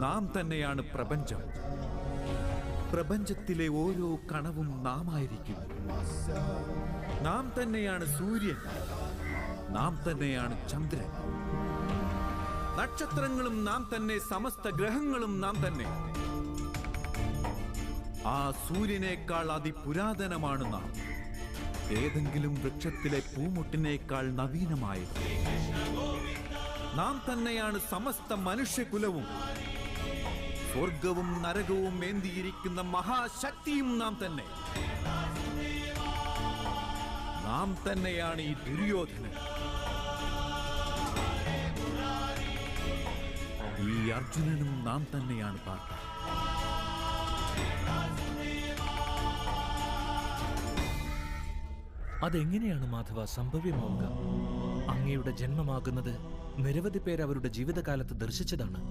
നാം തന്നെയാണ് പ്രപഞ്ചം. പ്രപഞ്ചത്തിലെ ഓരോ കണവും നാം ആയിരിക്കും. നാം തന്നെയാണ് സൂര്യൻ, നാം തന്നെയാണ് ചന്ദ്രൻ. നക്ഷത്രങ്ങളും നാം തന്നെ, സമസ്ത ഗ്രഹങ്ങളും നാം തന്നെ. ആ സൂര്യനേക്കാൾ അതിപുരാതനമാണ് നാം. ഏതെങ്കിലും വൃക്ഷത്തിലെ പൂമുട്ടിനേക്കാൾ നവീനമായത്. നാം തന്നെയാണ് സമസ്ത മനുഷ്യകുലവും. സ്വർഗവും നരകവും ഏന്തിയിരിക്കുന്ന മഹാശക്തിയും നാം തന്നെ. നാം തന്നെയാണ് ഈ ദുര്യോധനൻ. ഈ അർജുനനും നാം തന്നെയാണ് പാർത്ത. അതെങ്ങനെയാണ് മാധവ സംഭവ്യമാവുക? അങ്ങയുടെ ജന്മമാകുന്നത് നിരവധി പേർ അവരുടെ ജീവിതകാലത്ത് ദർശിച്ചതാണ്.